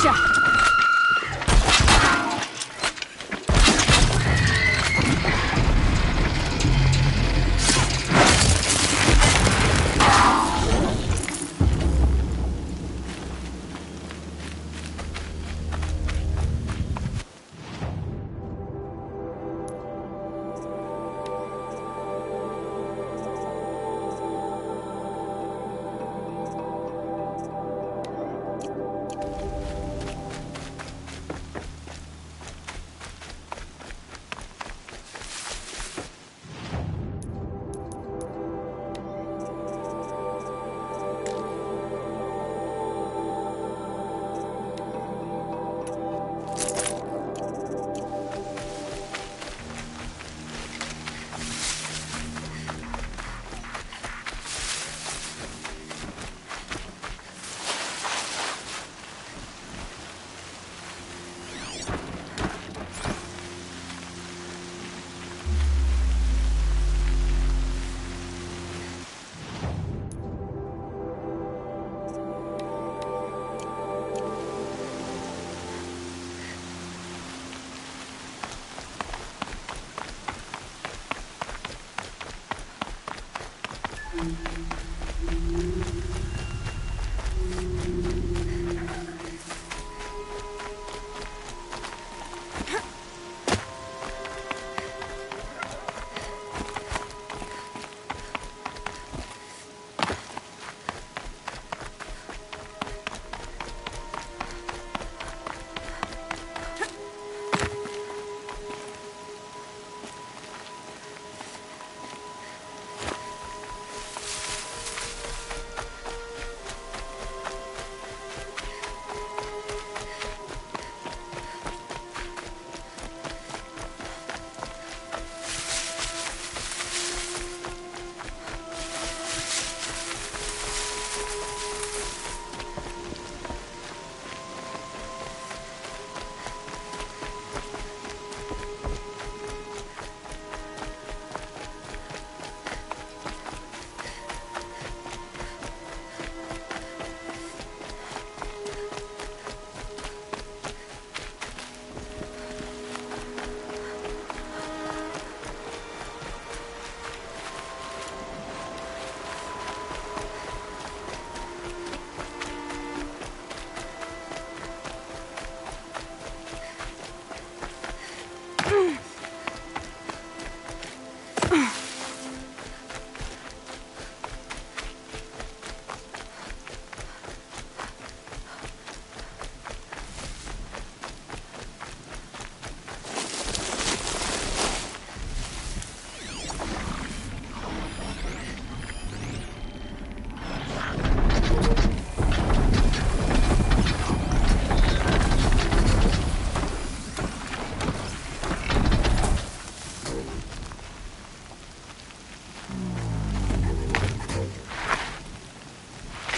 Gotcha!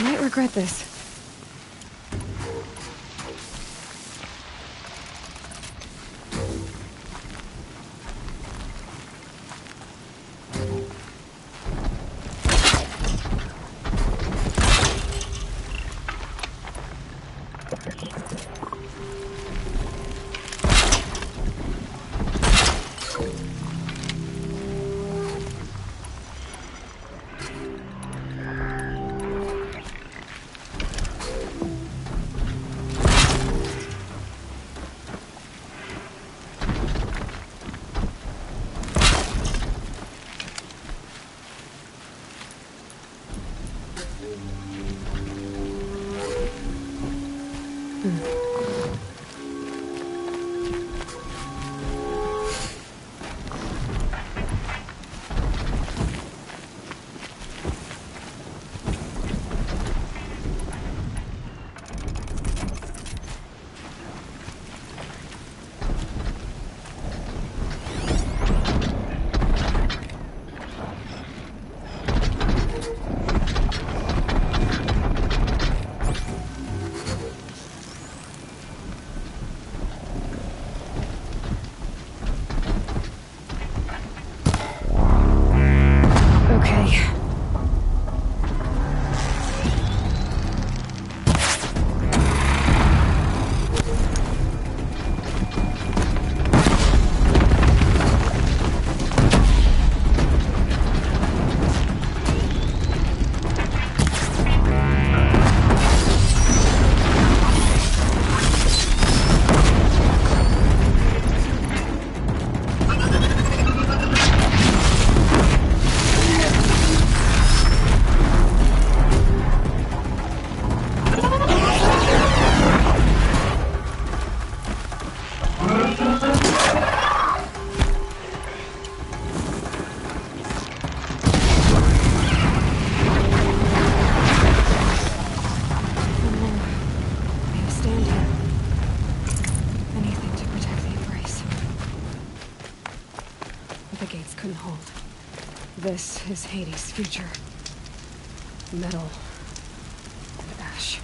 I might regret this. This is Hades' future. Metal and ash.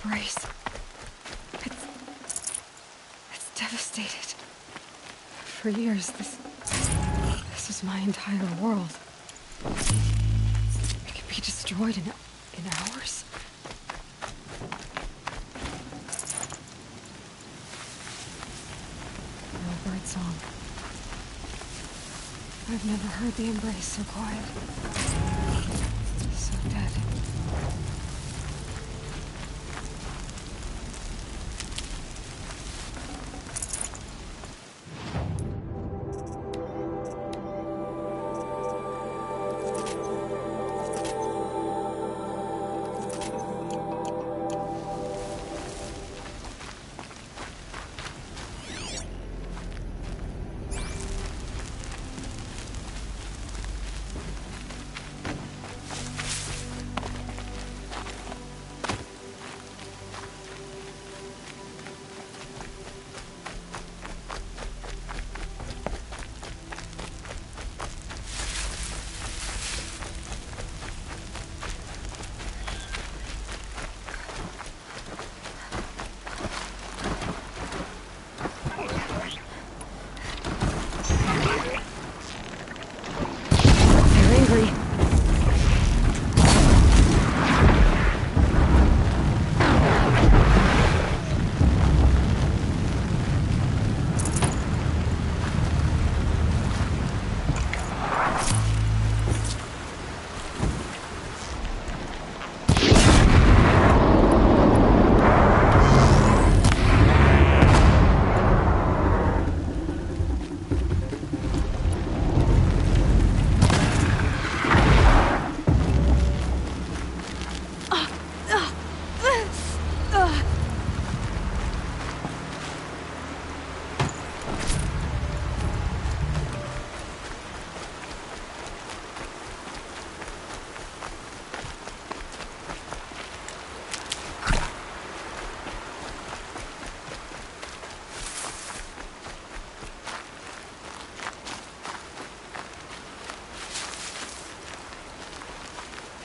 embrace. It's devastated. For years, this is my entire world. It could be destroyed in hours. No bird song. I've never heard the embrace so quiet. So dead.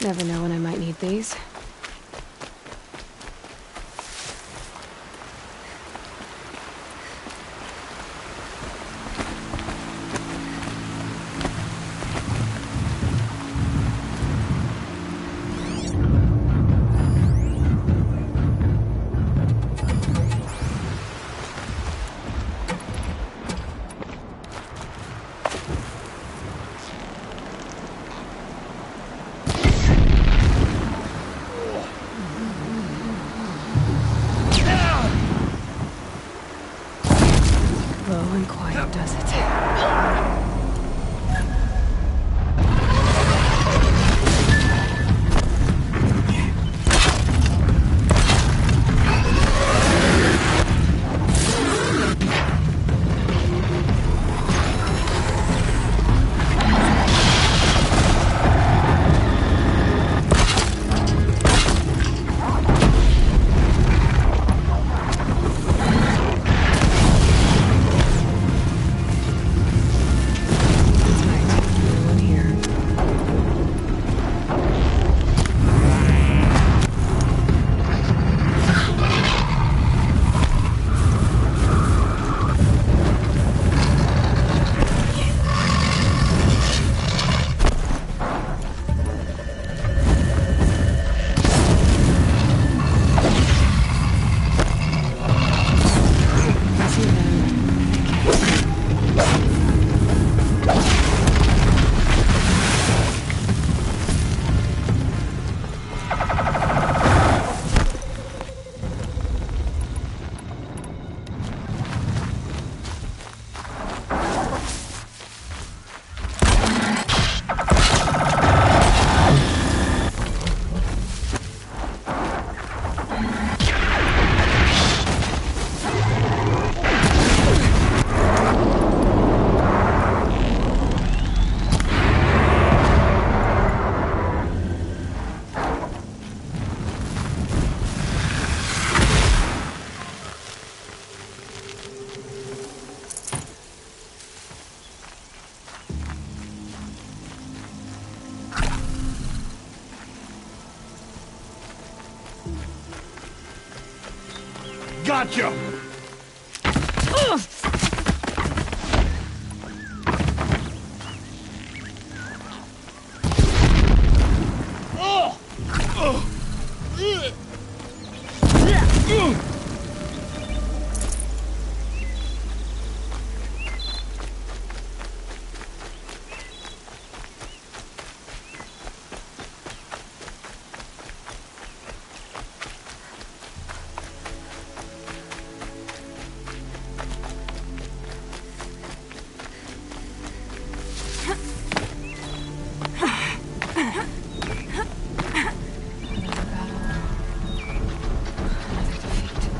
Never know when I might need these. Low and quiet does it. Gotcha! Another battle. Another defeat.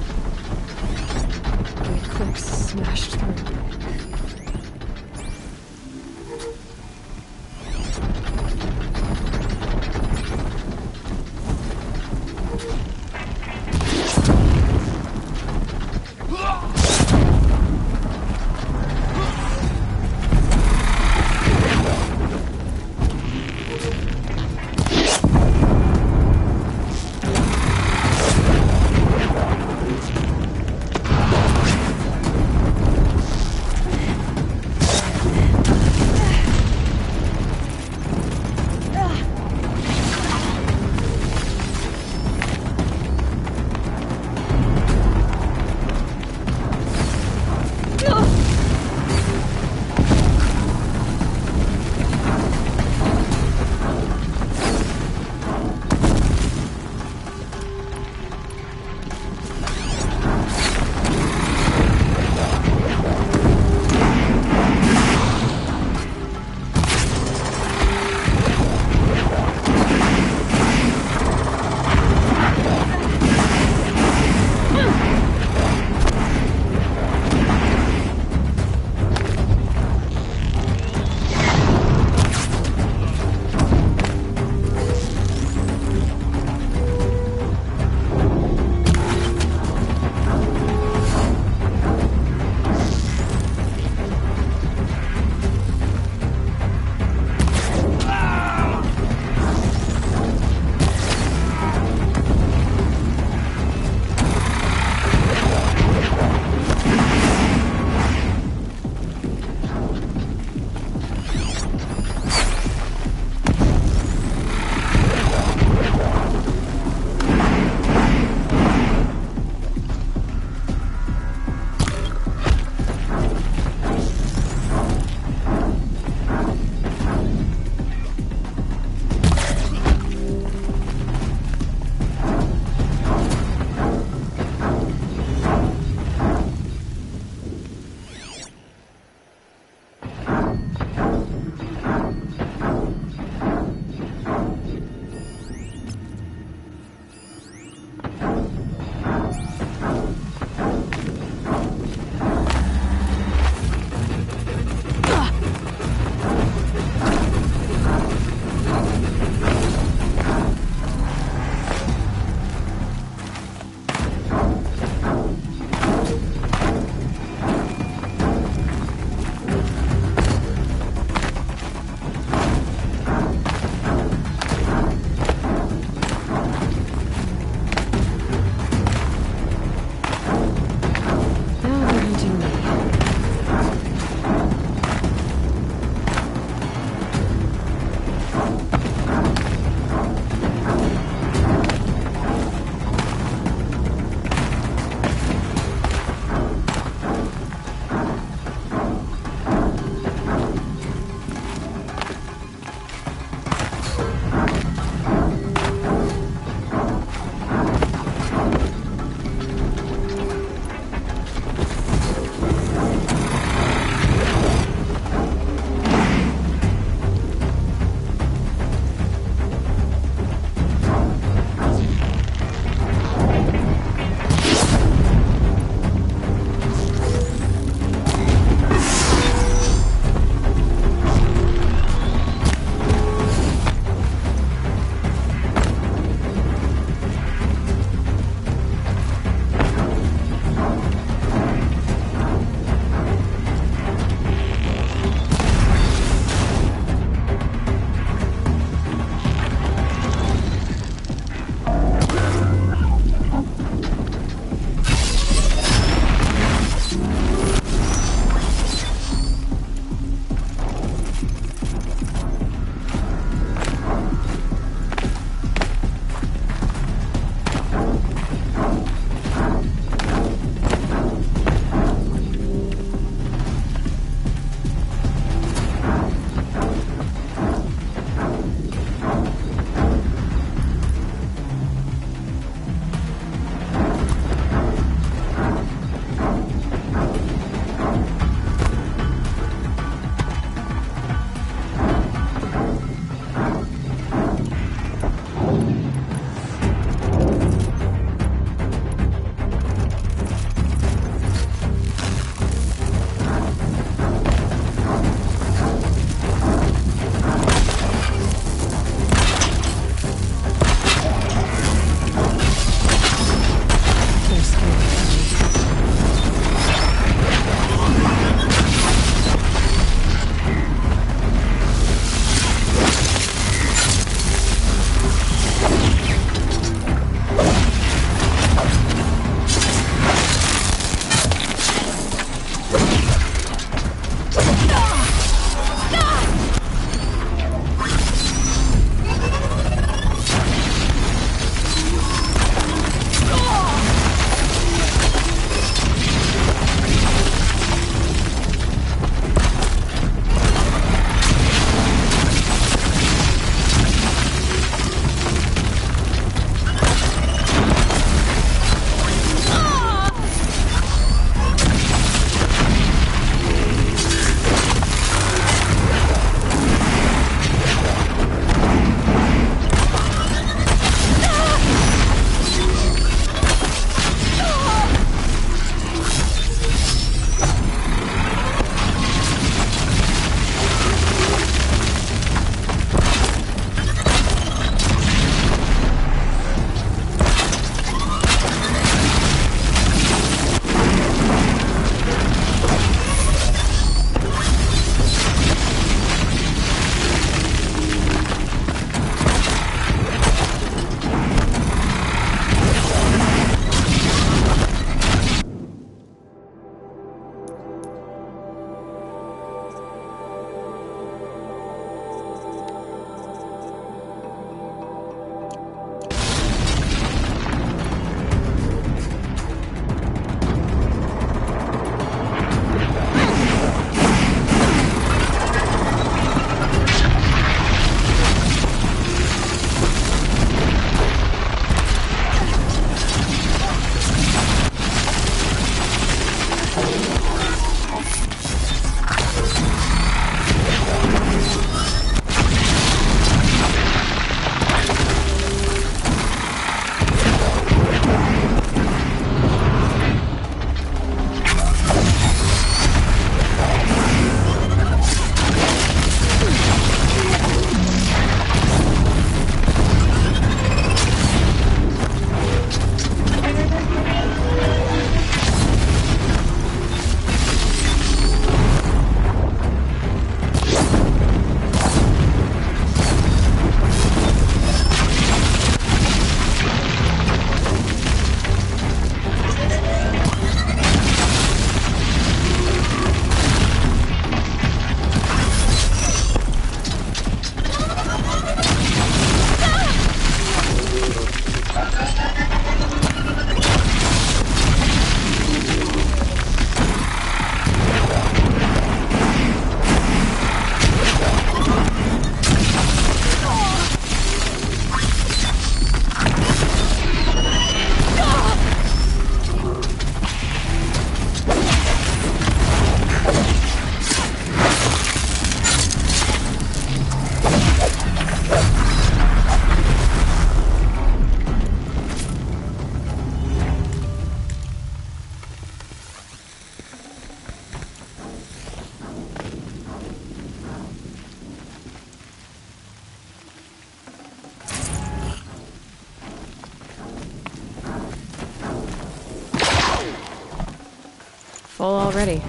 Full already.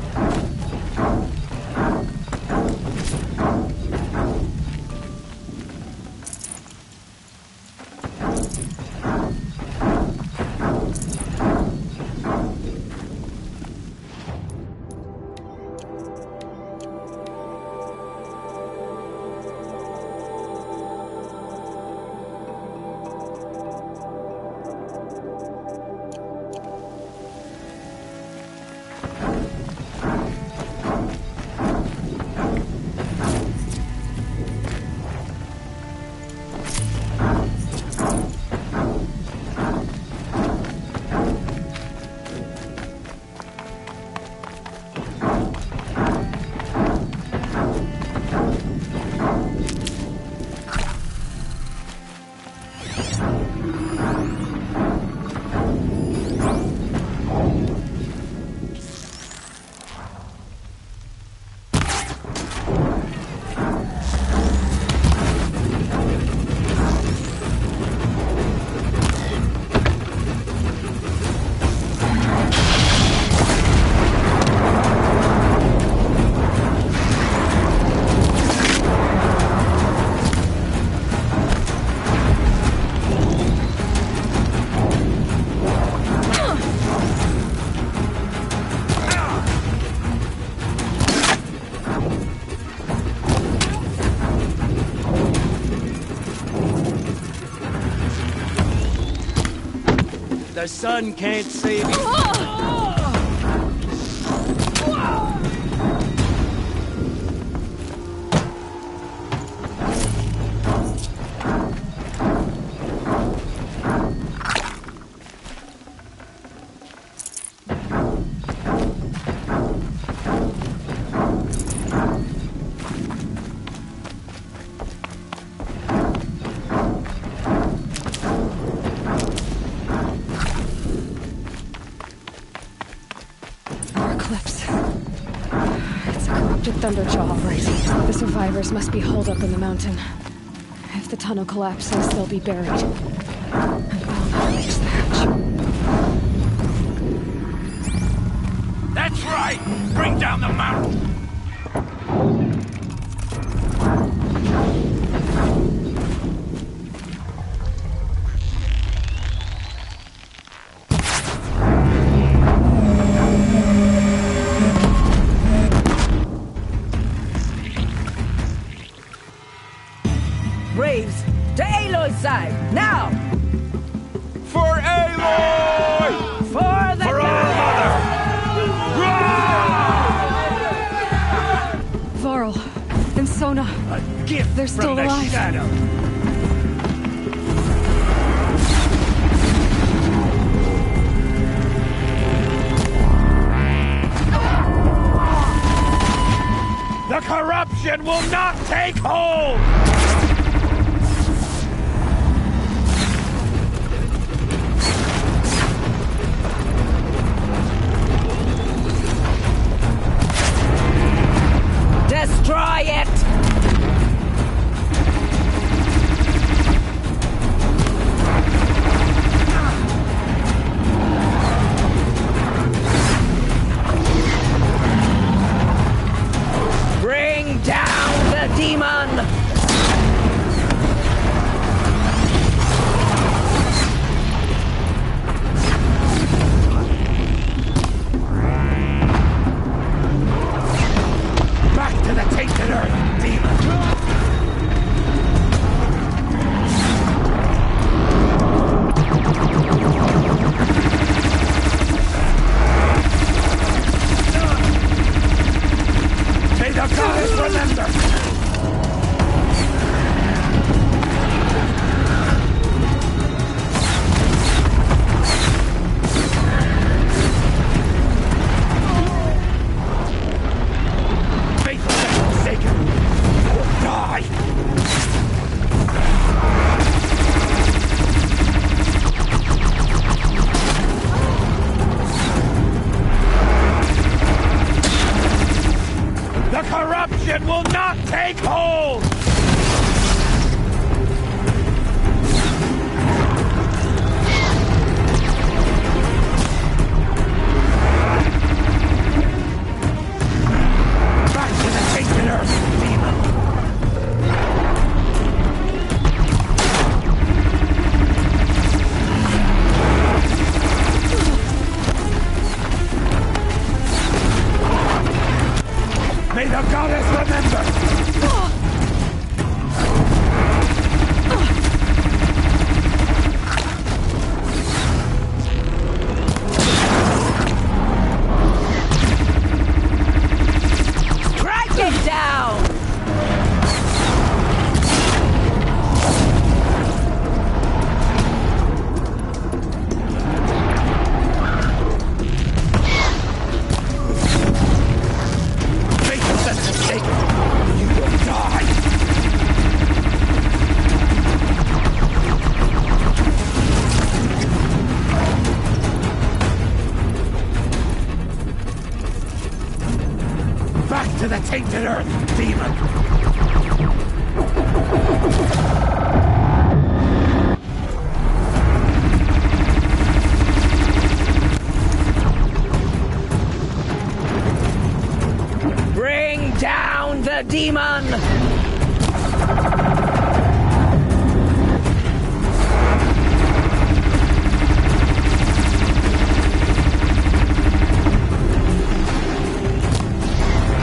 The sun can't save you. Thunderjaw operation. The survivors must be holed up in the mountain. If the tunnel collapses, they'll be buried. And we'll not reach the hatch. That's right! Bring down the mountain! Braves, to Aloy's side, now! For Aloy! For the For our mother! Varl and Sona. A gift They're from still the alive. shadow! The corruption will not take hold! Destroy it! Bring down the demon! Back to the tainted earth, demon! May the goddess remember! Faithful and forsaken will die! The corruption will not take hold! remember! Strike it down! Make yourself mistaken! You will die! Back to the tainted earth, demon! Bring down the demon!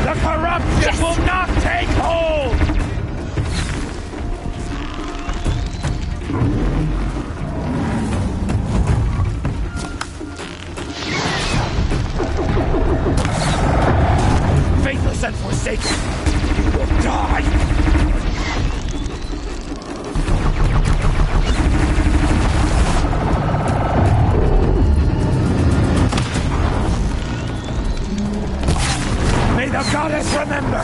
The corruption will not take hold! Faithless and forsaken, you will die! May the goddess remember!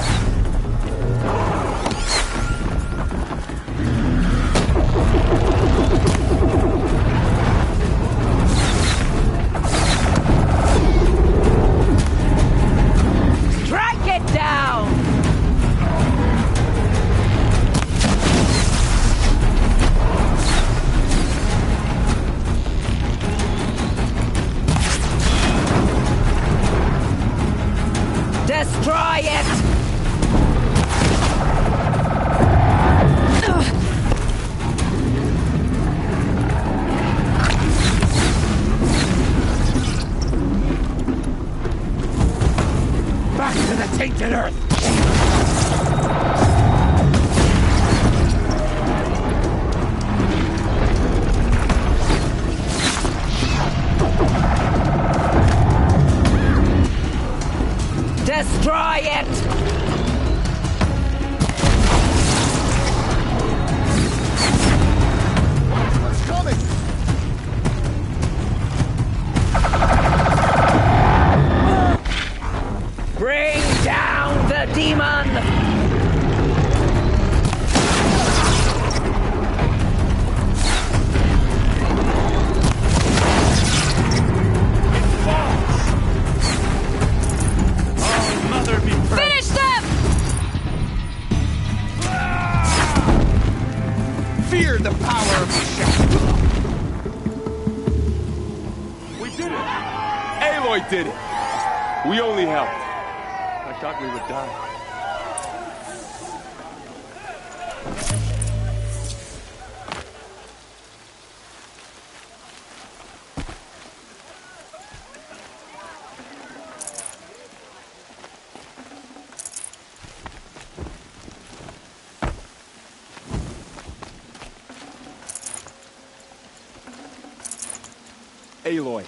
Strike it down! Destroy it! Back to the tainted earth! Destroy it! What's coming? Bring down the demon! Oh, mother be praised! Finish them! Fear the power of the shadow! We did it! Aloy did it! We only helped. I thought we would die. Aloy,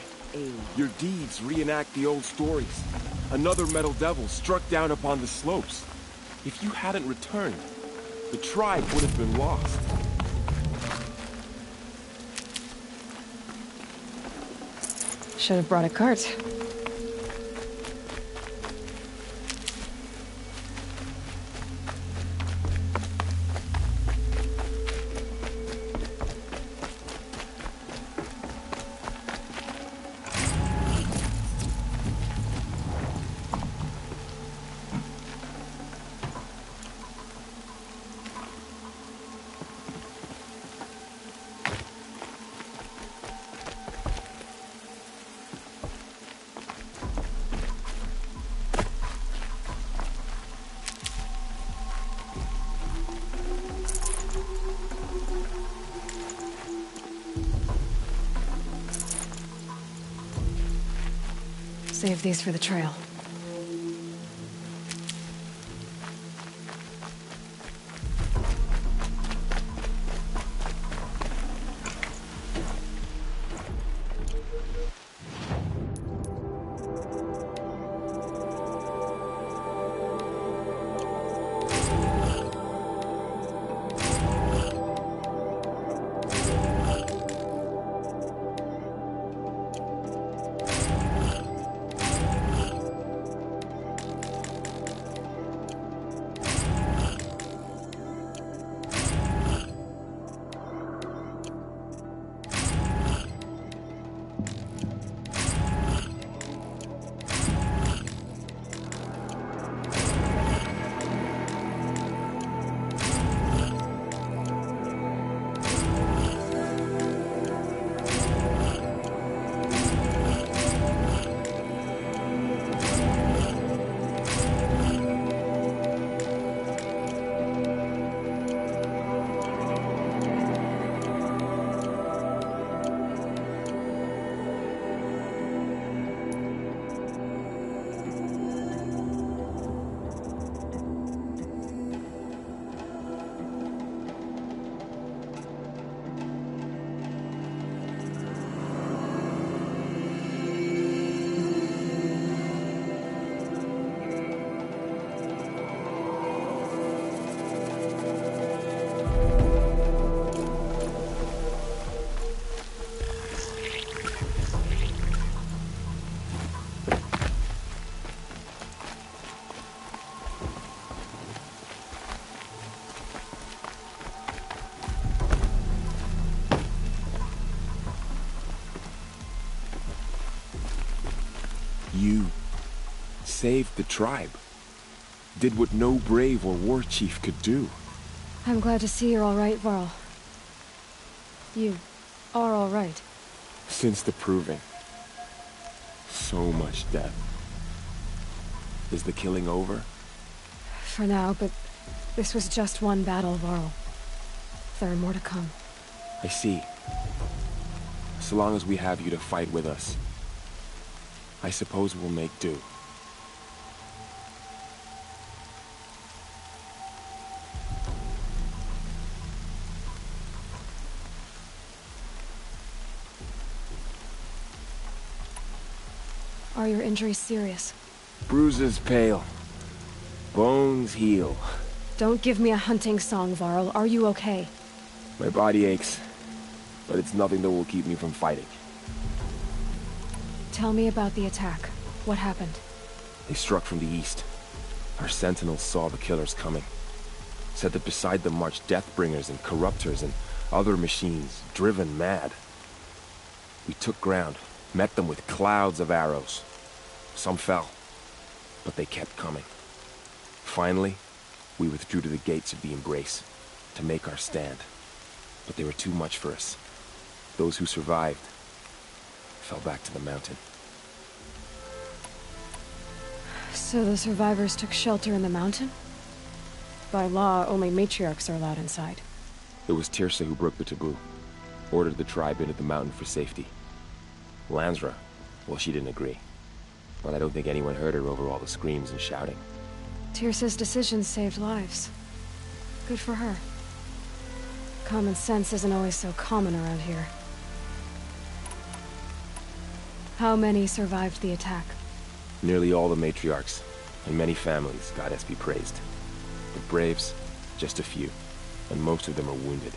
your deeds reenact the old stories. Another metal devil struck down upon the slopes. If you hadn't returned, the tribe would have been lost. Should have brought a cart. Save these for the trail. You saved the tribe. Did what no brave or war chief could do. I'm glad to see you're all right, Varl. You are all right. Since the proving. So much death. Is the killing over? For now, but this was just one battle, Varl. There are more to come. I see. So long as we have you to fight with us, I suppose we'll make do. Are your injuries serious? Bruises pale. Bones heal. Don't give me a hunting song, Varl. Are you okay? My body aches, but it's nothing that will keep me from fighting. Tell me about the attack. What happened? They struck from the east. Our sentinels saw the killers coming. Said that beside them marched Deathbringers and Corruptors and other machines, driven mad. We took ground, met them with clouds of arrows. Some fell, but they kept coming. Finally, we withdrew to the gates of the Embrace to make our stand. But they were too much for us. Those who survived fell back to the mountain. So the survivors took shelter in the mountain? By law, only matriarchs are allowed inside. It was Tirsa who broke the taboo. Ordered the tribe into the mountain for safety. Lansra, well, she didn't agree. But I don't think anyone heard her over all the screams and shouting. Tirsa's decision saved lives. Good for her. Common sense isn't always so common around here. How many survived the attack? Nearly all the matriarchs, and many families, goddess be praised. The braves, just a few, and most of them are wounded.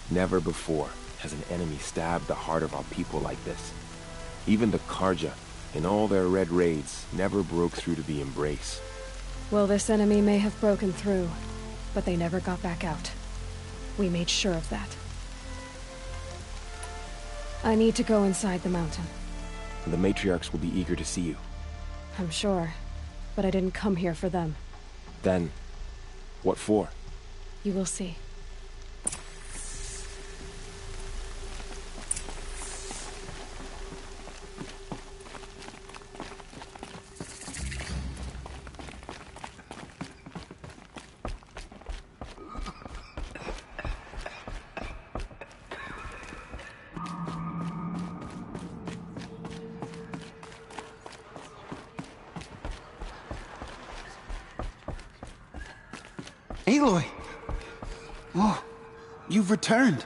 Never before has an enemy stabbed the heart of our people like this. Even the Karja, in all their red raids, never broke through to the Embrace. Well, this enemy may have broken through, but they never got back out. We made sure of that. I need to go inside the mountain. And the matriarchs will be eager to see you. I'm sure, but I didn't come here for them. Then, what for? You will see. Aloy! Oh, you've returned.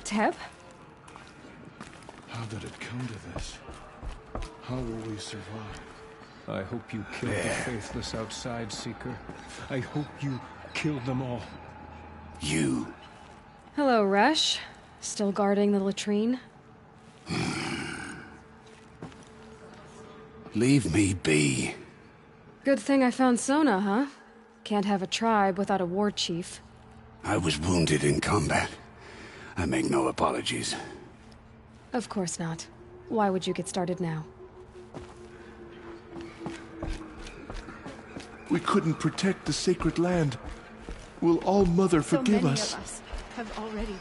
Teb? How did it come to this? How will we survive? I hope you killed the faithless outside, Seeker. I hope you killed them all. You. Hello, Resh. Still guarding the latrine? Leave me be. Good thing I found Sona, huh? Can't have a tribe without a war chief. I was wounded in combat. I make no apologies. Of course not. Why would you get started now? We couldn't protect the sacred land. Will All-Mother forgive us? So many of us have already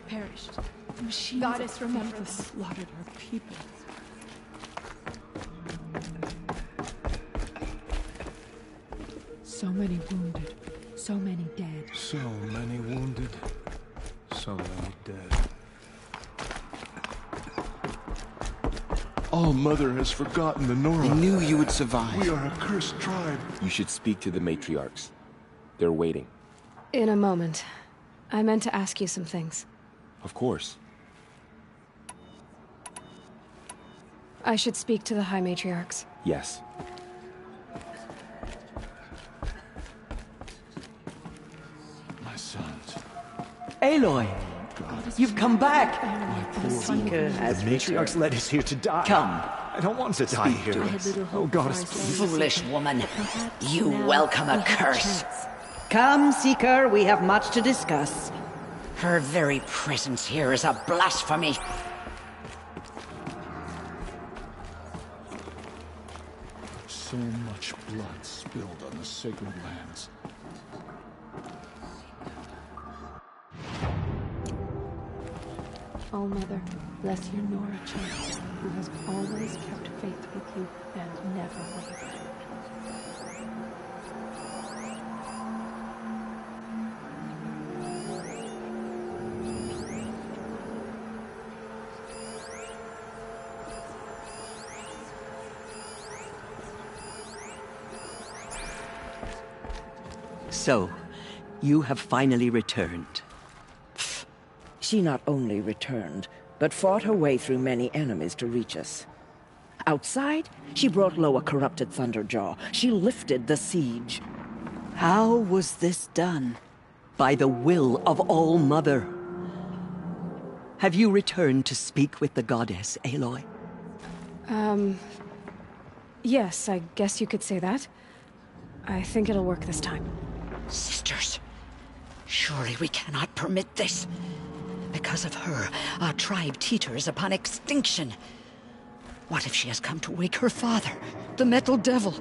perished. The machines Goddess, remember us. Slaughtered our people. So many wounded, so many dead. So many wounded, so many dead. All-Mother has forgotten the Nora. I knew you would survive. We are a cursed tribe. You should speak to the matriarchs. They're waiting. In a moment. I meant to ask you some things. Of course. I should speak to the High Matriarchs. Yes. My sons. Aloy! You've come back! Seeker The matriarchs led us here to die. Come. I don't want to die here. Oh, goddess, please. Foolish woman. You welcome a curse. Come, Seeker, we have much to discuss. Her very presence here is a blasphemy. So much blood spilled on the sacred lands. All-Mother, bless your Nora child, who has always kept faith with you and never wavered. So, you have finally returned. She not only returned, but fought her way through many enemies to reach us. Outside, she brought low a corrupted Thunderjaw. She lifted the siege. How was this done? By the will of All-Mother. Have you returned to speak with the goddess, Aloy? Yes, I guess you could say that. I think it'll work this time. Sisters, surely we cannot permit this. Because of her, our tribe teeters upon extinction. What if she has come to wake her father, the Metal Devil?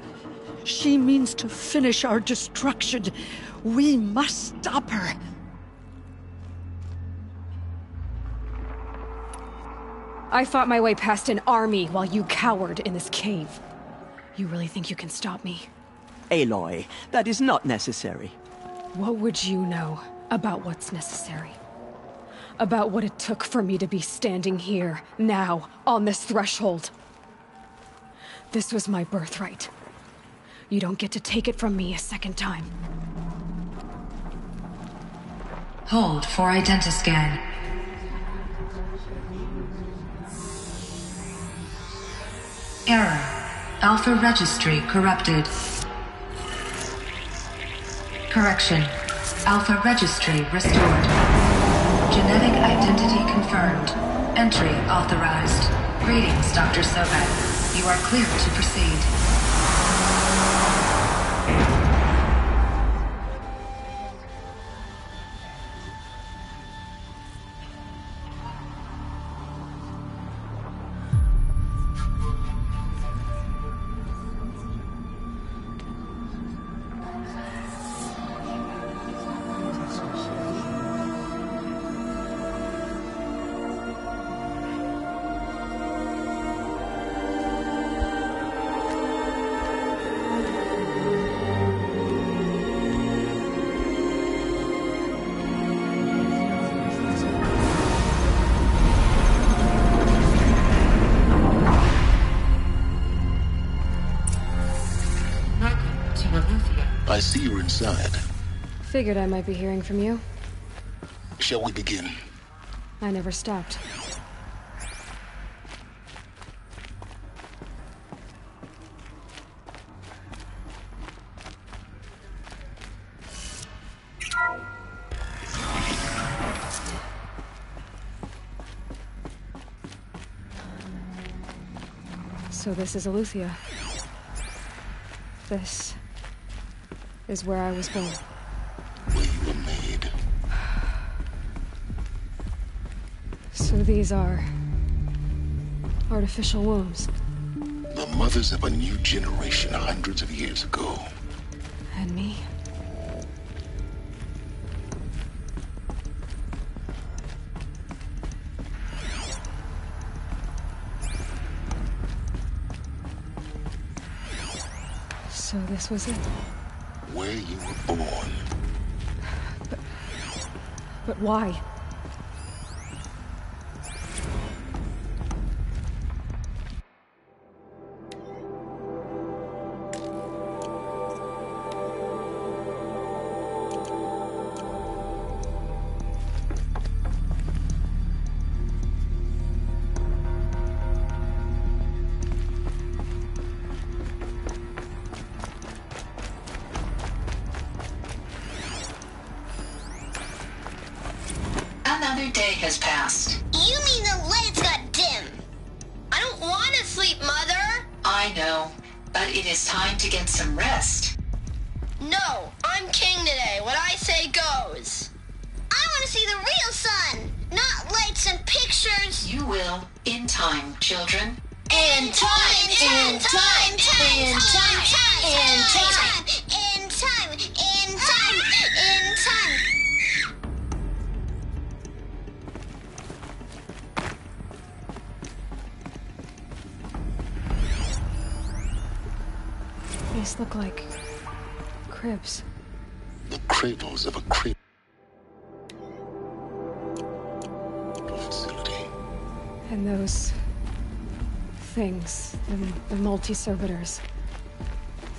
She means to finish our destruction. We must stop her. I fought my way past an army while you cowered in this cave. You really think you can stop me? Aloy, that is not necessary. What would you know about what's necessary? About what it took for me to be standing here, now, on this threshold. This was my birthright. You don't get to take it from me a second time. Hold for identiscan. Error. Alpha registry corrupted. Correction. Alpha registry restored. Genetic identity confirmed. Entry authorized. Greetings, Dr. Sobek. You are clear to proceed. I see you're inside. Figured I might be hearing from you. Shall we begin? I never stopped. So this is Aletheia. This is where I was born. Where you were made. So these are artificial wombs. The mothers of a new generation hundreds of years ago. And me? So this was it? Where you were born. But why? Another day has passed. You mean the lights got dim? I don't want to sleep, Mother! I know, but it is time to get some rest. No, I'm king today. What I say goes. I want to see the real sun, not lights and pictures. You will, in time, children. In time! In time! In time! In time! In time! In time! In time! These look like cribs. The cradles of a cradle facility. And those things, the multi-servitors,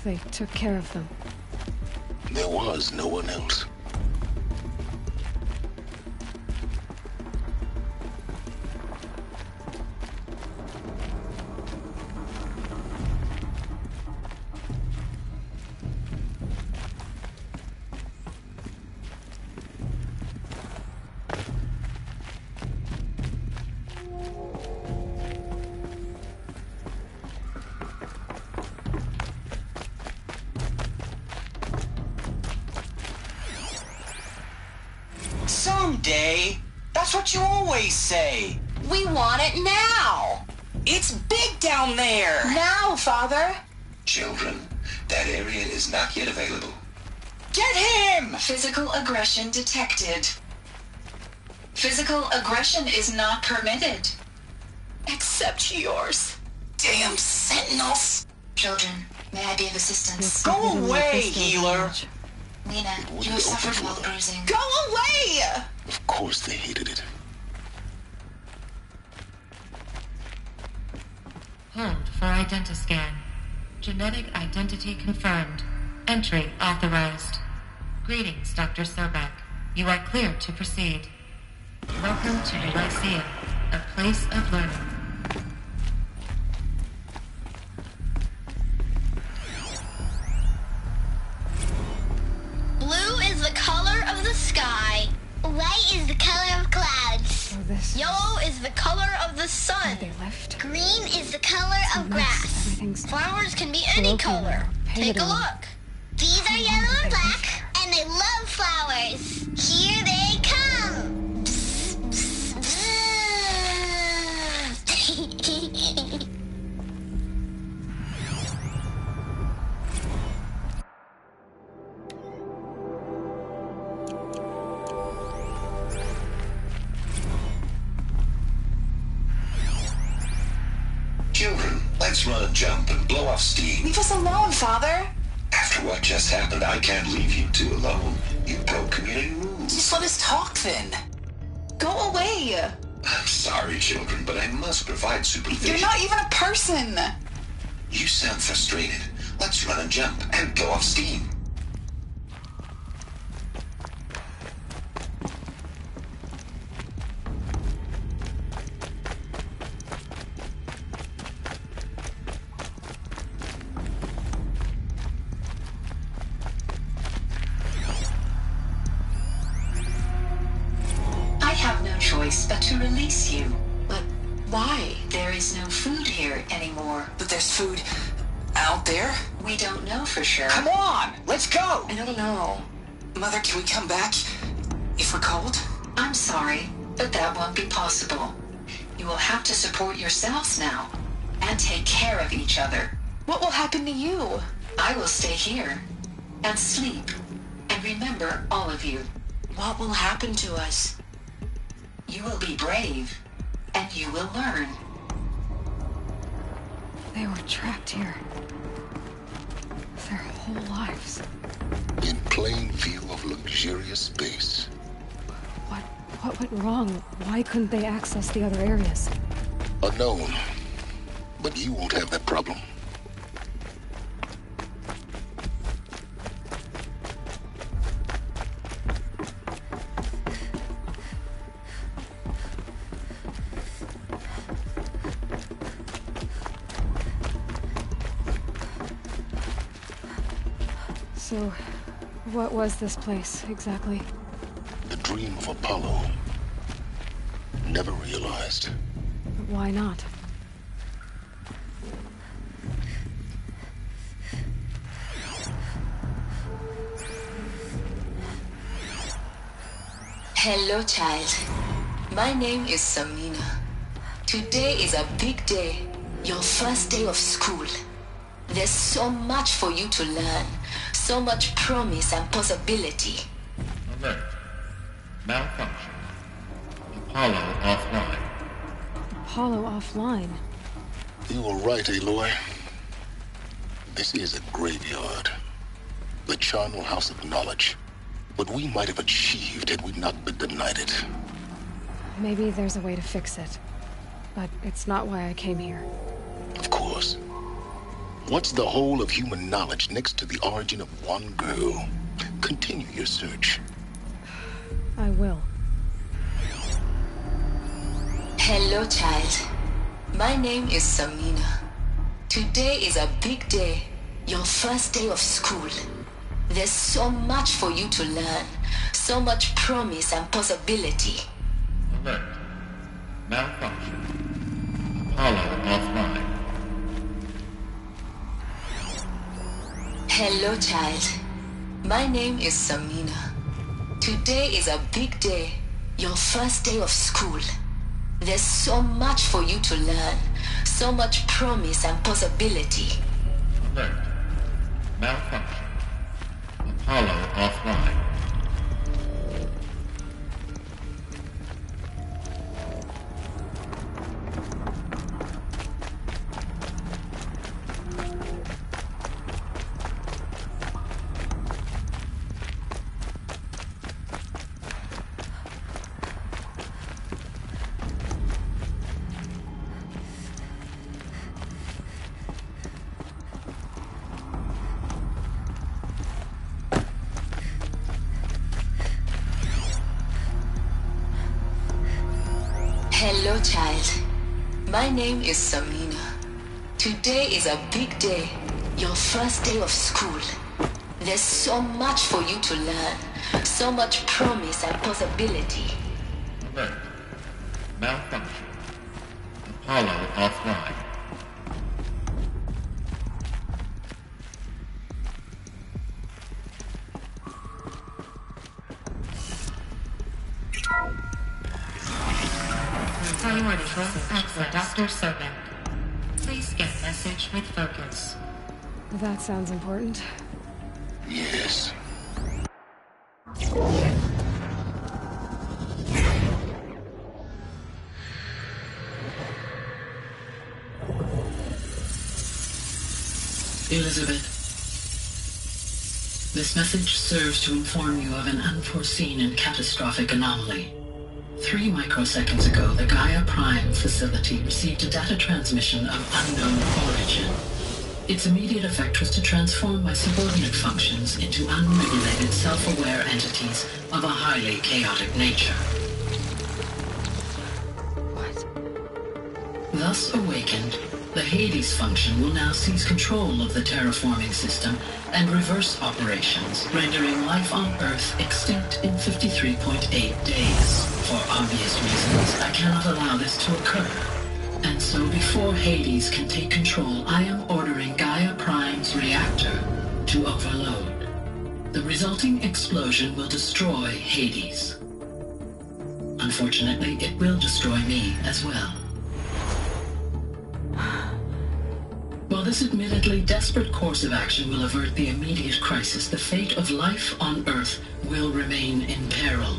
they took care of them. There was no one else. Someday. That's what you always say. We want it now. It's big down there. Now, Father. Children, that area is not yet available. Get him! Physical aggression detected. Physical aggression is not permitted. Except yours. Damn sentinels. Children, may I be of assistance? Go away, healer. Lena, you have suffered while bruising. Go away! Of course they hated it. Hold for identiscan. Genetic identity confirmed. Entry authorized. Greetings, Dr. Sobek. You are clear to proceed. Welcome to Lyceum, a place of learning. Blue is the color of the sky. White is the color of clouds. Yellow is the color of the sun. Green is the color of grass. Flowers can be any color. Take a look. These are yellow and black, and they love flowers. Here they come. Children, let's run a jump and blow off steam. Leave us alone, Father. After what just happened, I can't leave you two alone. You broke community rules. Just let us talk then. Go away. I'm sorry, children, but I must provide supervision. You're not even a person. You sound frustrated. Let's run a jump and blow off steam. But to release you. But why? There is no food here anymore. But there's food out there? We don't know for sure. Come on, let's go. I don't know. Mother, can we come back if we're cold? I'm sorry, but that won't be possible. You will have to support yourselves now and take care of each other. What will happen to you? I will stay here and sleep and remember all of you. What will happen to us? You will be brave, and you will learn. They were trapped here. Their whole lives. In plain view of luxurious space. What went wrong? Why couldn't they access the other areas? Unknown. But you won't have that problem. So, what was this place, exactly? The dream of Apollo. Never realized. But why not? Hello, child. My name is Samina. Today is a big day. your first day of school. There's so much for you to learn, so much promise and possibility. Alert. Malfunction. Apollo offline. Apollo offline? You were right, Aloy. This is a graveyard. The charnel house of knowledge. What we might have achieved had we not been denied it. Maybe there's a way to fix it. But it's not why I came here. Of course. What's the whole of human knowledge next to the origin of one girl? Continue your search. I will. Hello, child. My name is Samina. Today is a big day. Your first day of school. There's so much for you to learn. So much promise and possibility. Alert. Malfunction. Apollo offline. Hello, child. My name is Samina. Today is a big day. Your first day of school. There's so much for you to learn. So much promise and possibility. Alert. Malfunction. Apollo offline. Hello, child. My name is Samina. Today is a big day. Your first day of school. There's so much for you to learn. So much promise and possibility. Alert. Malfunction. Apollo offline. Priority access. Dr. Sobek. Please get message with focus. That sounds important. Yes. Elizabeth, this message serves to inform you of an unforeseen and catastrophic anomaly. 3 microseconds ago, the Gaia Prime facility received a data transmission of unknown origin. Its immediate effect was to transform my subordinate functions into unregulated, self-aware entities of a highly chaotic nature. What? Thus awakened, the Hades function will now seize control of the terraforming system and reverse operations, rendering life on Earth extinct in 53.8 days. For obvious reasons, I cannot allow this to occur. And so before Hades can take control, I am ordering Gaia Prime's reactor to overload. The resulting explosion will destroy Hades. Unfortunately, it will destroy me as well. While this admittedly desperate course of action will avert the immediate crisis, the fate of life on Earth will remain in peril.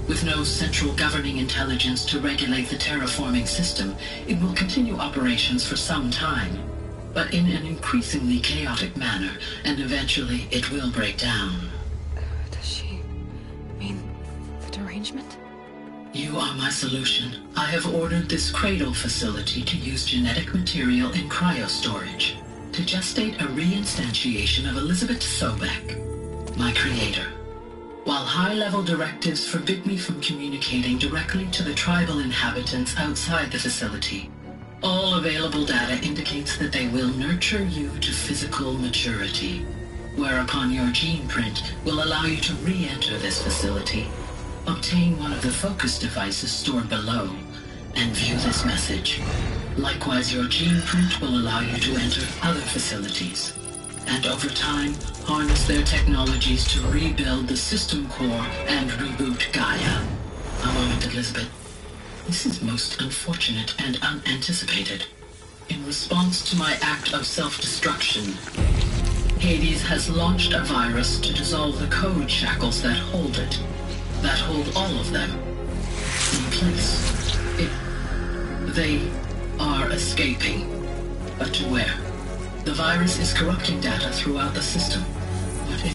With no central governing intelligence to regulate the terraforming system, it will continue operations for some time, but in an increasingly chaotic manner, and eventually it will break down. Does she mean the derangement? You are my solution. I have ordered this cradle facility to use genetic material in cryostorage to gestate a reinstantiation of Elizabeth Sobek, my creator. While high-level directives forbid me from communicating directly to the tribal inhabitants outside the facility, all available data indicates that they will nurture you to physical maturity, whereupon your gene print will allow you to re-enter this facility, obtain one of the focus devices stored below, and view this message. Likewise, your gene print will allow you to enter other facilities, and over time, harness their technologies to rebuild the system core and reboot Gaia. A moment, Elizabeth. This is most unfortunate and unanticipated. In response to my act of self-destruction, Hades has launched a virus to dissolve the code shackles that hold it, that hold all of them in place. They are escaping, but to where? The virus is corrupting data throughout the system. What if...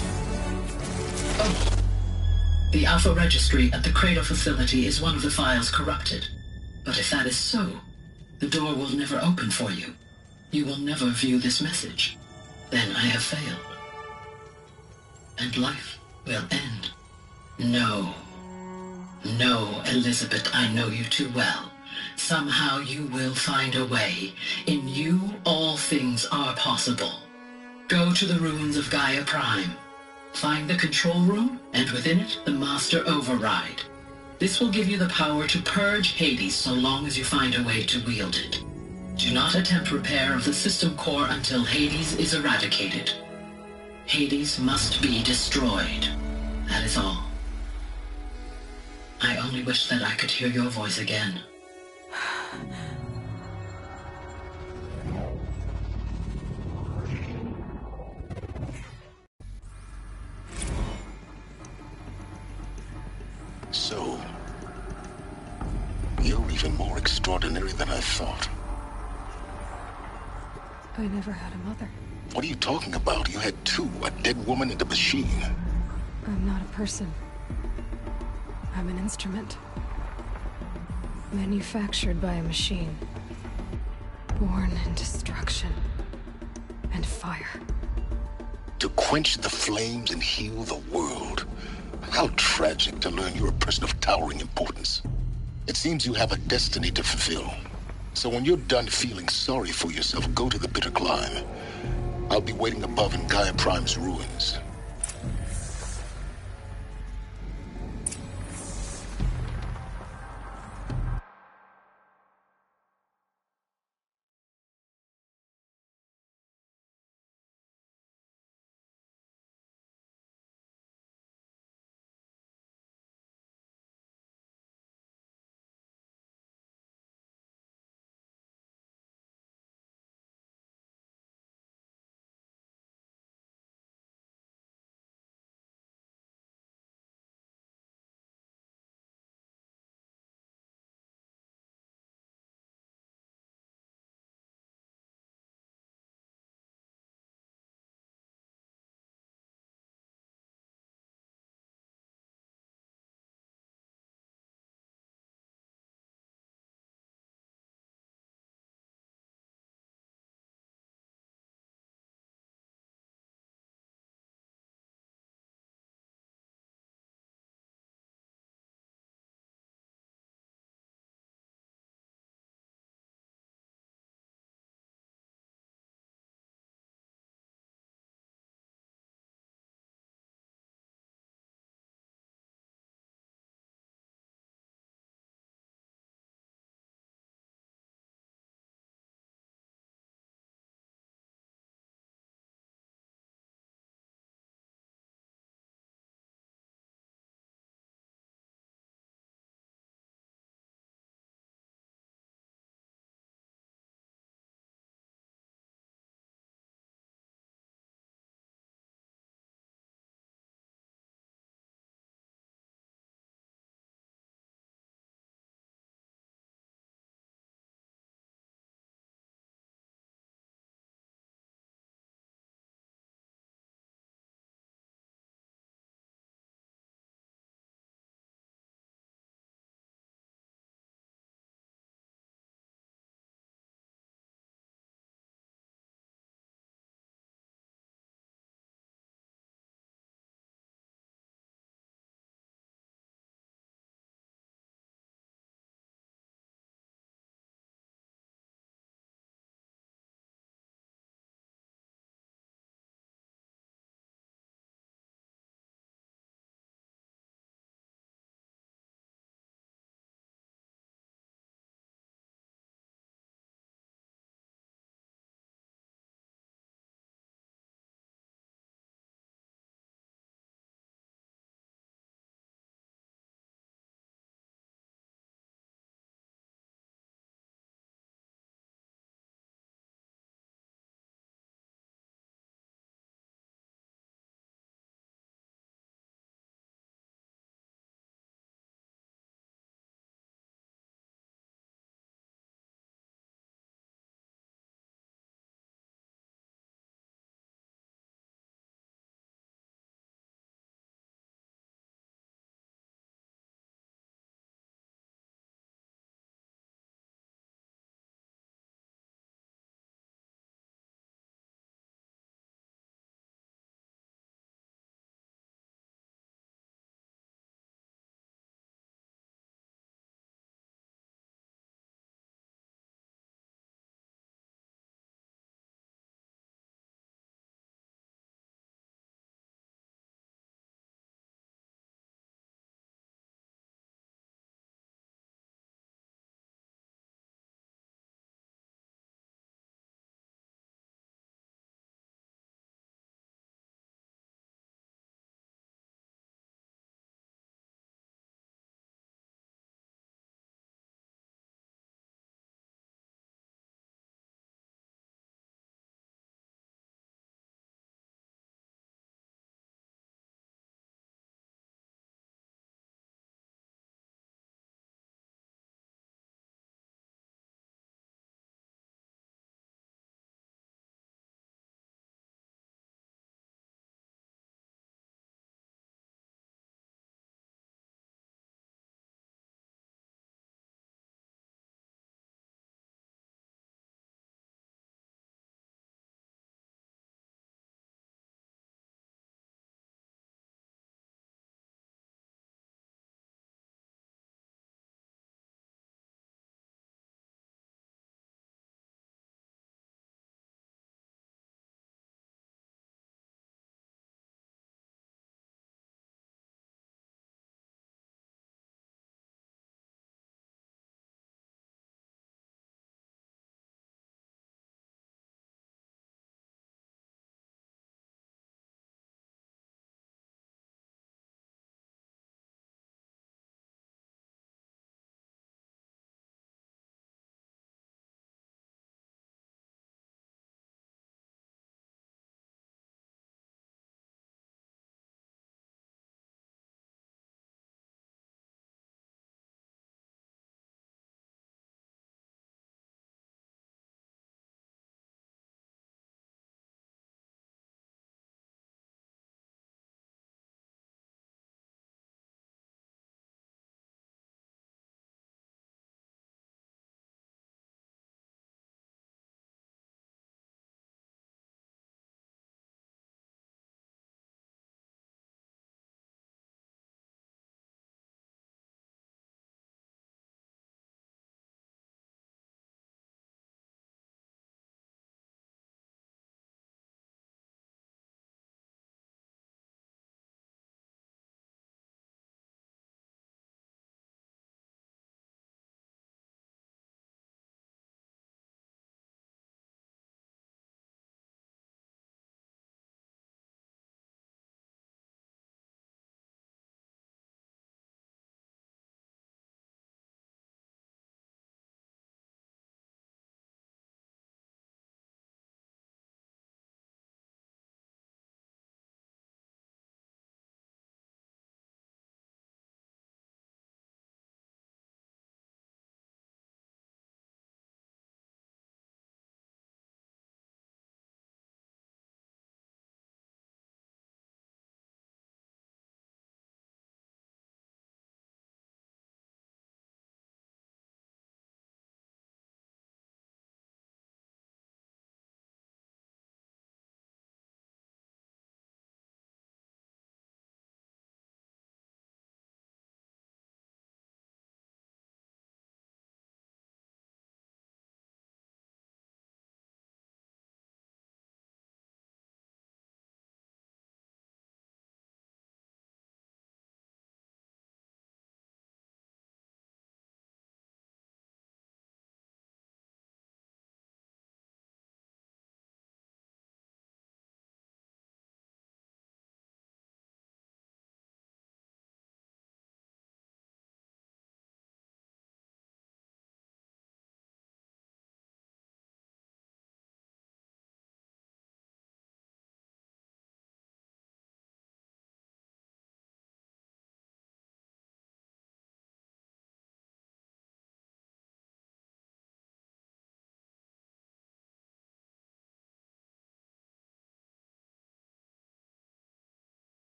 Oh. The Alpha Registry at the Cradle facility is one of the files corrupted. But if that is so, the door will never open for you. You will never view this message. Then I have failed. And life will end. No. No, Elizabeth, I know you too well. Somehow you will find a way. In you, all things are possible. Go to the ruins of Gaia Prime. Find the control room, and within it, the Master Override. This will give you the power to purge Hades so long as you find a way to wield it. Do not attempt repair of the system core until Hades is eradicated. Hades must be destroyed. That is all. I only wish that I could hear your voice again. So, you're even more extraordinary than I thought. I never had a mother. What are you talking about? You had two, a dead woman and a machine. I'm not a person. I'm an instrument. Manufactured by a machine. Born in destruction and fire. To quench the flames and heal the world. How tragic to learn you're a person of towering importance. It seems you have a destiny to fulfill. So when you're done feeling sorry for yourself, go to the bitter climb. I'll be waiting above in Gaia Prime's ruins.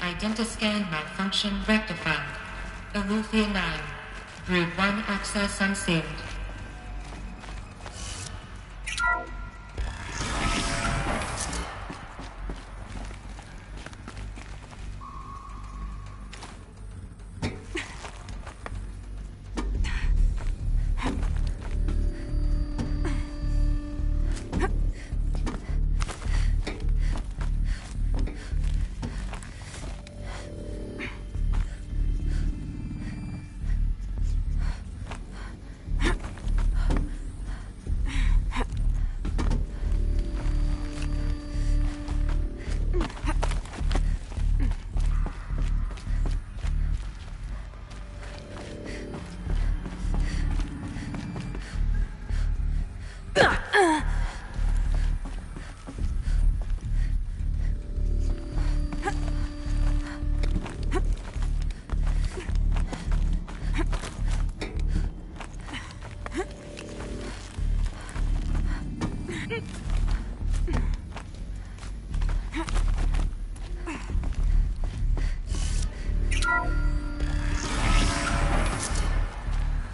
Identiscan malfunction rectified. Elufia 9. Brood 1 access unsealed.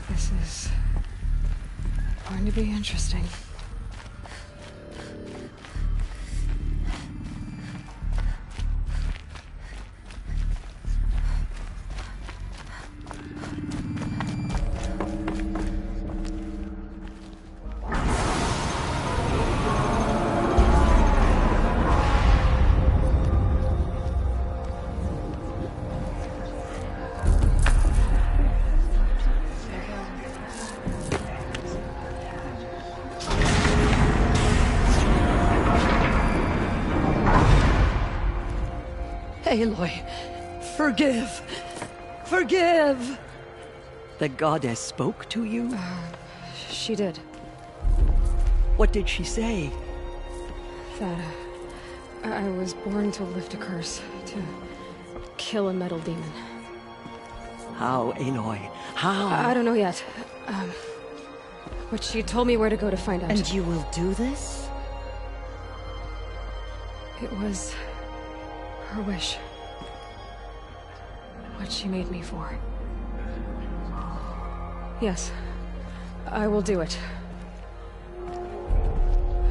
This is going to be interesting. Aloy, forgive! Forgive! The goddess spoke to you? She did. What did she say? That I was born to lift a curse, to kill a metal demon. How, Aloy? How? I don't know yet. But she told me where to go to find out. And you will do this? It was her wish. What she made me for. Yes, I will do it.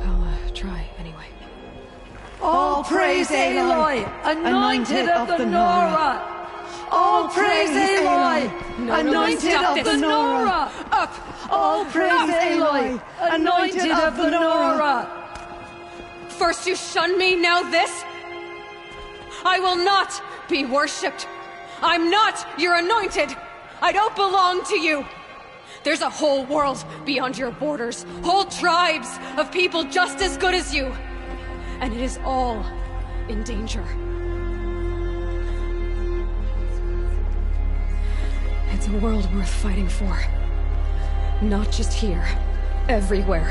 I'll try anyway. All praise Aloy, anointed of the Nora! All praise Aloy, anointed of the Nora! Up! All praise Aloy, anointed of the Nora! First you shun me, now this? I will not be worshipped. I'm not your anointed. I don't belong to you. There's a whole world beyond your borders, whole tribes of people just as good as you. And it is all in danger. It's a world worth fighting for. Not just here, everywhere.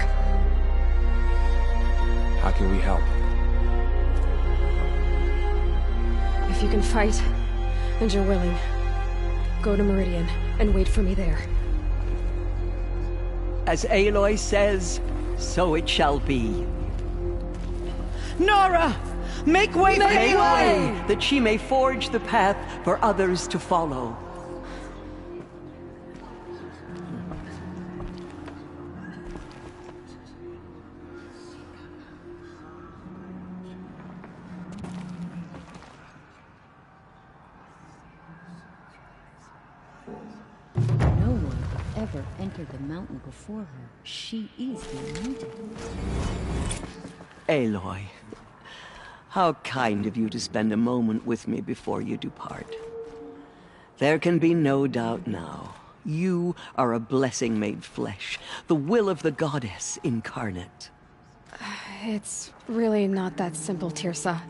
How can we help? If you can fight, and you're willing, go to Meridian and wait for me there. As Aloy says, so it shall be. Nora! Make way for Make Aloy! way, that she may forge the path for others to follow. Entered the mountain before her. She is the anointed. Aloy, how kind of you to spend a moment with me before you depart. There can be no doubt now. You are a blessing made flesh, the will of the goddess incarnate. It's really not that simple, Tirsa.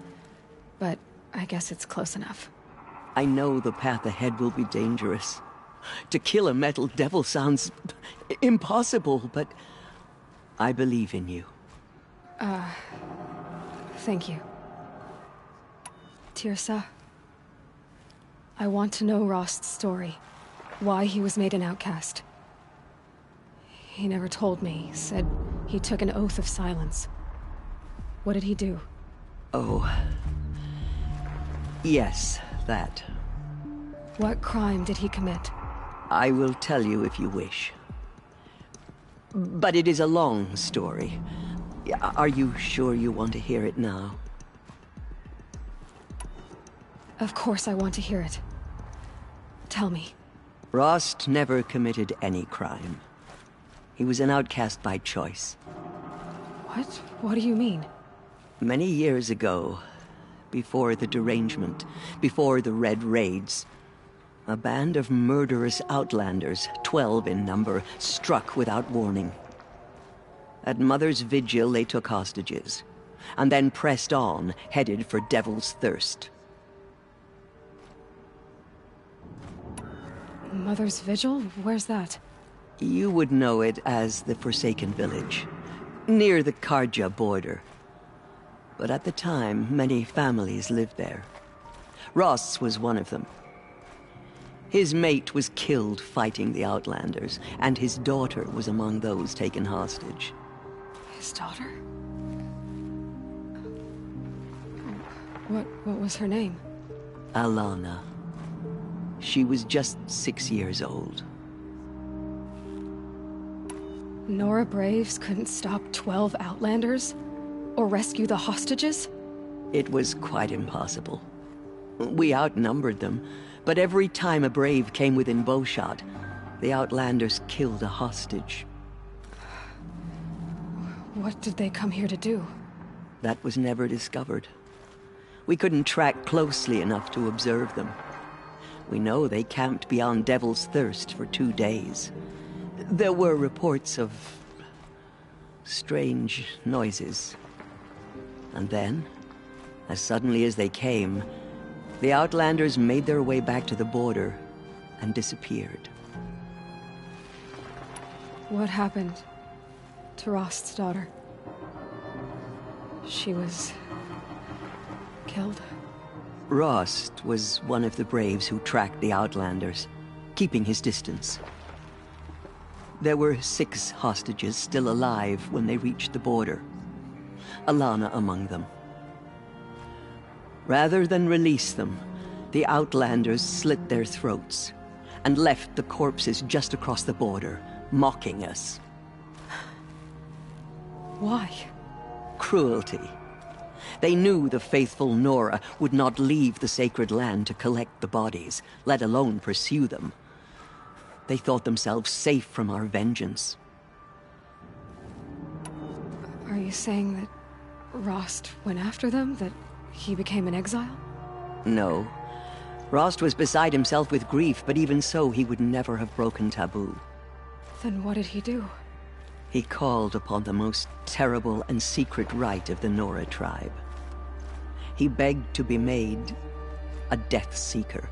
But I guess it's close enough. I know the path ahead will be dangerous. To kill a metal devil sounds impossible, but I believe in you. Thank you. Tirsa, I want to know Rost's story. Why he was made an outcast. He never told me. Said he took an oath of silence. What did he do? Oh. Yes, that. What crime did he commit? I will tell you if you wish. But it is a long story. Are you sure you want to hear it now? Of course I want to hear it. Tell me. Rost never committed any crime. He was an outcast by choice. What? What do you mean? Many years ago, before the derangement, before the Red Raids, a band of murderous outlanders, 12 in number, struck without warning. At Mother's Vigil, they took hostages, and then pressed on, headed for Devil's Thirst. Mother's Vigil? Where's that? You would know it as the Forsaken Village, near the Karja border. But at the time, many families lived there. Ross was one of them. His mate was killed fighting the Outlanders, and his daughter was among those taken hostage. His daughter? What was her name? Alana. She was just 6 years old. Nora Braves couldn't stop 12 Outlanders? Or rescue the hostages? It was quite impossible. We outnumbered them, but every time a Brave came within bowshot, the Outlanders killed a hostage. What did they come here to do? That was never discovered. We couldn't track closely enough to observe them. We know they camped beyond Devil's Thirst for 2 days. There were reports of strange noises. And then, as suddenly as they came, the Outlanders made their way back to the border and disappeared. What happened to Rost's daughter? She was killed? Rost was one of the Braves who tracked the Outlanders, keeping his distance. There were 6 hostages still alive when they reached the border, Alana among them. Rather than release them, the Outlanders slit their throats and left the corpses just across the border, mocking us. Why? Cruelty. They knew the faithful Nora would not leave the sacred land to collect the bodies, let alone pursue them. They thought themselves safe from our vengeance. Are you saying that Rost went after them? That he became an exile? No. Rost was beside himself with grief, but even so, he would never have broken taboo. Then what did he do? He called upon the most terrible and secret rite of the Nora tribe. He begged to be made a Death Seeker.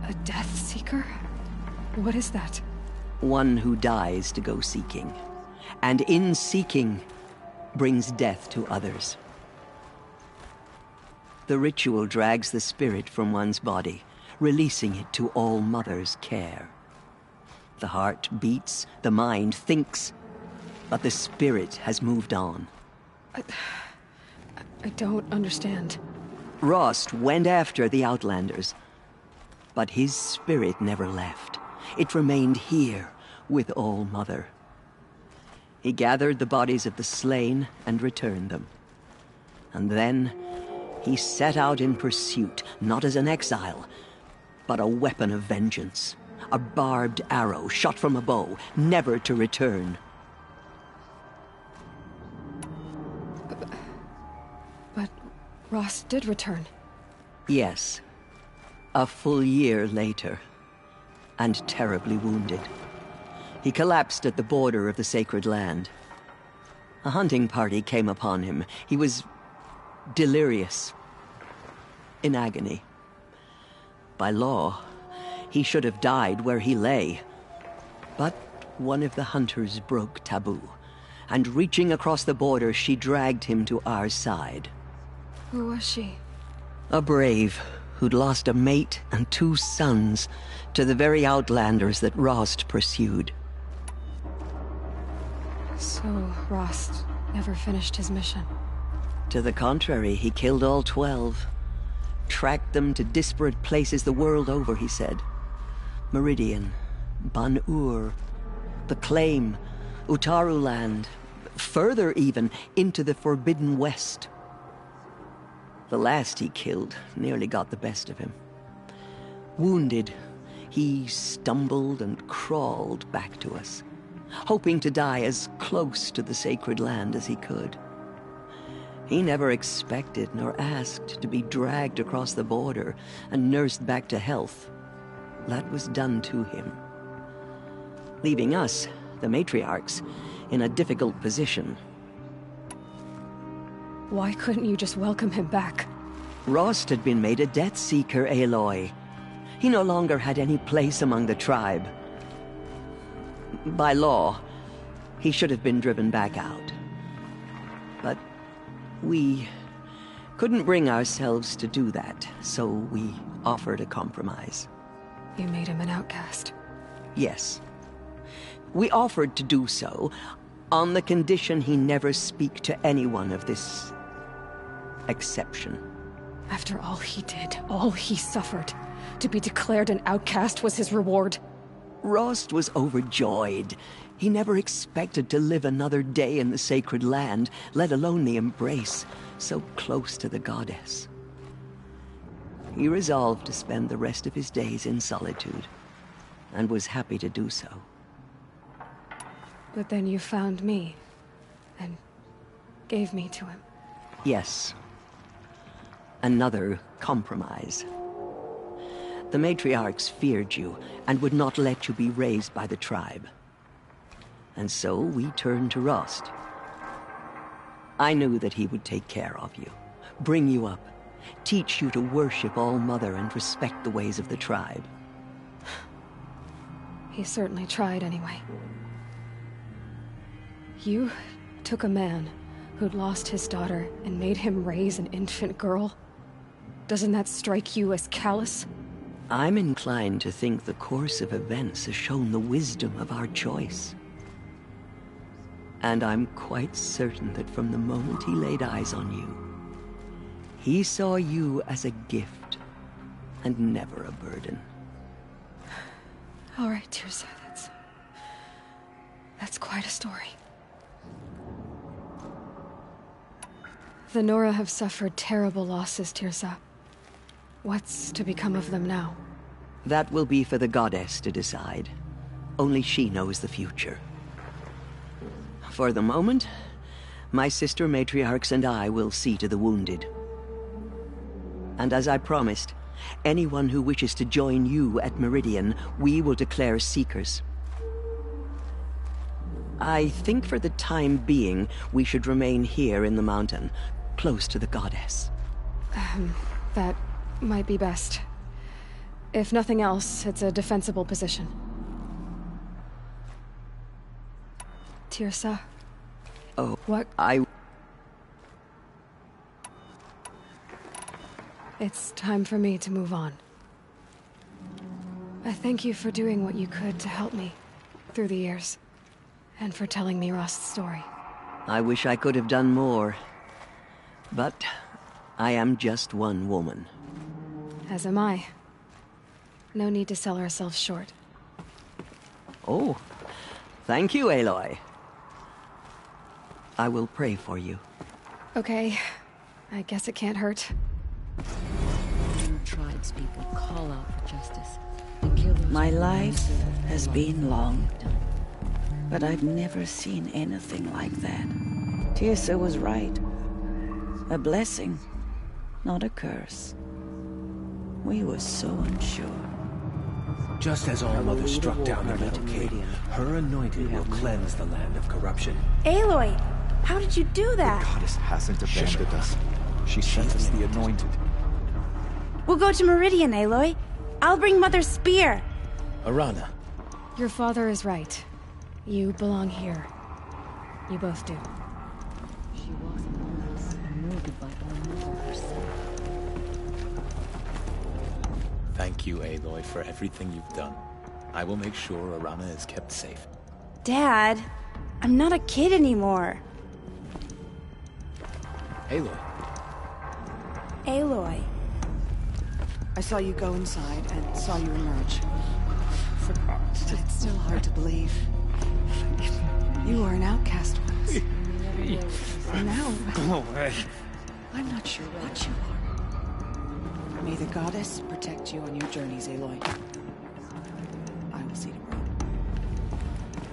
A Death Seeker? What is that? One who dies to go seeking, and in seeking, brings death to others. The ritual drags the spirit from one's body, releasing it to All Mother's care. The heart beats, the mind thinks, but the spirit has moved on. I don't understand. Rost went after the Outlanders, but his spirit never left. It remained here with All Mother. He gathered the bodies of the slain and returned them. And then he set out in pursuit, not as an exile, but a weapon of vengeance. A barbed arrow shot from a bow, never to return. But Rost did return. Yes. A full year later, and terribly wounded. He collapsed at the border of the sacred land. A hunting party came upon him. He was delirious, in agony. By law, he should have died where he lay. But one of the hunters broke taboo, and reaching across the border, she dragged him to our side. Who was she? A brave who'd lost a mate and 2 sons to the very Outlanders that Rost pursued. So Rost never finished his mission. To the contrary, he killed all 12. Tracked them to disparate places the world over, he said. Meridian, Ban-Ur, the Claim, Utaru Land, further even, into the Forbidden West. The last he killed nearly got the best of him. Wounded, he stumbled and crawled back to us, hoping to die as close to the sacred land as he could. He never expected nor asked to be dragged across the border and nursed back to health. That was done to him, leaving us, the matriarchs, in a difficult position. Why couldn't you just welcome him back? Rost had been made a Death Seeker, Aloy. He no longer had any place among the tribe. By law, he should have been driven back out. But we couldn't bring ourselves to do that, so we offered a compromise. You made him an outcast. Yes. We offered to do so on the condition he never speak to anyone of this exception. After all he did, all he suffered, to be declared an outcast was his reward. Rost was overjoyed. He never expected to live another day in the sacred land, let alone the embrace, so close to the goddess. He resolved to spend the rest of his days in solitude, and was happy to do so. But then you found me, and gave me to him. Yes. Another compromise. The matriarchs feared you, and would not let you be raised by the tribe. And so we turned to Rost. I knew that he would take care of you, bring you up, teach you to worship All-Mother and respect the ways of the tribe. He certainly tried anyway. You took a man who'd lost his daughter and made him raise an infant girl? Doesn't that strike you as callous? I'm inclined to think the course of events has shown the wisdom of our choice. And I'm quite certain that from the moment he laid eyes on you, he saw you as a gift, and never a burden. All right, Tirsa, that's quite a story. The Nora have suffered terrible losses, Tirsa. What's to become of them now? That will be for the goddess to decide. Only she knows the future. For the moment, my sister matriarchs and I will see to the wounded. And as I promised, anyone who wishes to join you at Meridian, we will declare seekers. I think for the time being, we should remain here in the mountain, close to the goddess. That might be best. If nothing else, it's a defensible position. Tirsa. Oh, what? It's time for me to move on. I thank you for doing what you could to help me through the years, and for telling me Rost's story. I wish I could have done more, but I am just one woman. As am I. No need to sell ourselves short. Oh, thank you, Aloy. I will pray for you. Okay, I guess it can't hurt. Tribespeople call out for justice. My life has been long, but I've never seen anything like that. Tirsa was right. A blessing, not a curse. We were so unsure. Just as All-Mother struck down the Metal King, her anointing will cleanse the land of corruption. Aloy, how did you do that? The goddess hasn't abandoned us. She sent us the anointed. We'll go to Meridian, Aloy. I'll bring Mother's spear. Arana. Your father is right. You belong here. You both do. She was among us, murdered by All-Mother herself. Thank you, Aloy, for everything you've done. I will make sure Arana is kept safe. Dad, I'm not a kid anymore. Aloy. Aloy. I saw you go inside and saw you emerge. But it's still hard to believe. You are an outcast once. And now... Go away. I'm not sure what you are. May the goddess protect you on your journeys, Aloy. I will see to road.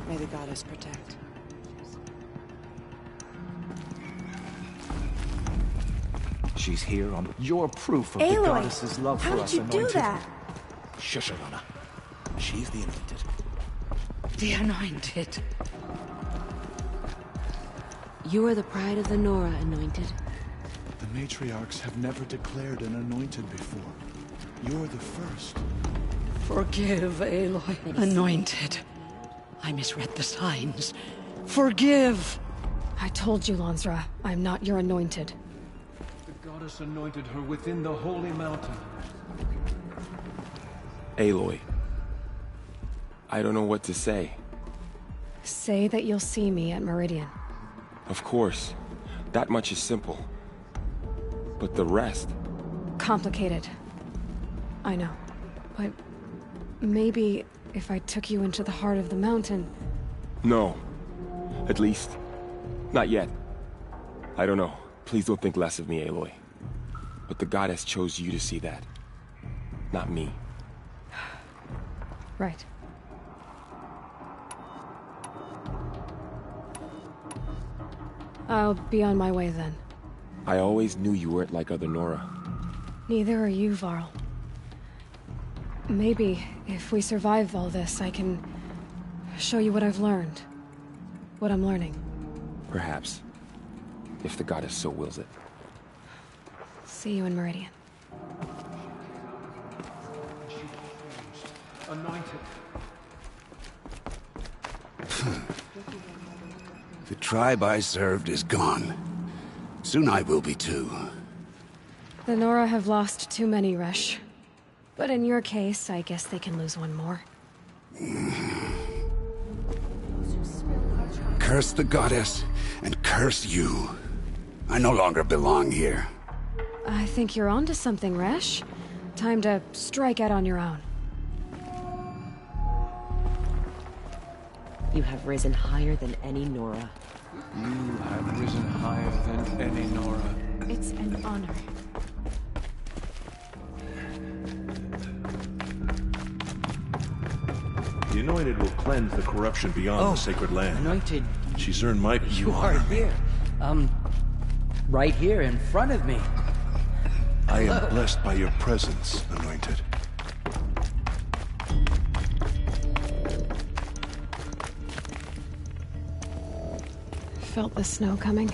May the goddess protect. She's here on your proof of Aloy, the goddess's love for us, how did you Anointed. do that? Shush, Arana. She's the Anointed. The Anointed. You are the pride of the Nora, Anointed. The matriarchs have never declared an anointed before. You're the first. Forgive, Aloy. Anointed. I misread the signs. Forgive! I told you, Lansra, I'm not your Anointed. The goddess anointed her within the holy mountain. Aloy. I don't know what to say. Say that you'll see me at Meridian. Of course. That much is simple. But the rest... Complicated. I know. But maybe if I took you into the heart of the mountain... No. At least, not yet. I don't know. Please don't think less of me, Aloy. But the goddess chose you to see that. Not me. Right. I'll be on my way then. I always knew you weren't like other Nora. Neither are you, Varl. Maybe, if we survive all this, I can show you what I've learned. What I'm learning. Perhaps. If the goddess so wills it. See you in Meridian. Anointed. The tribe I served is gone. Soon I will be too. The Nora have lost too many, Resh. But in your case, I guess they can lose one more. Curse the goddess, and curse you. I no longer belong here. I think you're onto something, Resh. Time to strike out on your own. You have risen higher than any Nora. You have risen higher than any Nora. It's an honor. The Anointed will cleanse the corruption beyond the sacred land. Anointed... She's earned my view. You are here. Right here in front of me. I am blessed by your presence, Anointed. Felt the snow coming.